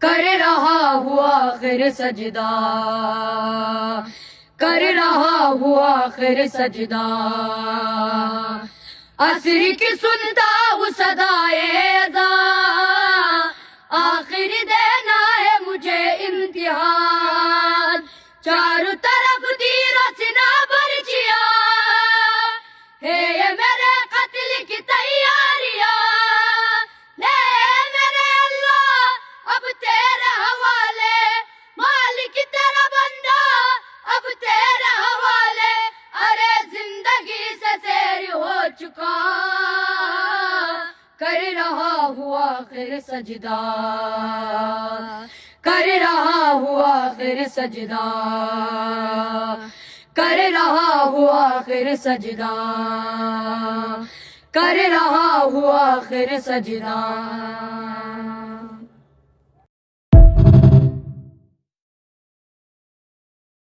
کر رہا ہوا آخر سجدہ، کر رہا ہوا آخر سجدہ، عصر کی سنتا ہوں صدائے اذان، آخر دینا ہے مجھے امتحان، چاروں طرف تیروں سنا برچیاں، ہے یہ میرے قتل کی تیاریاں، لے میرے اللہ اب تیرے حوالے، مالک تیرا بندہ اب تیرے حوالے، ارے زندگی سے سیر ہو چکا، کر رہا ہوا آخر سجدہ، کر رہا ہوا آخر سجدہ، کر رہا ہوا آخر سجدہ، کر رہا ہوا آخر سجدہ۔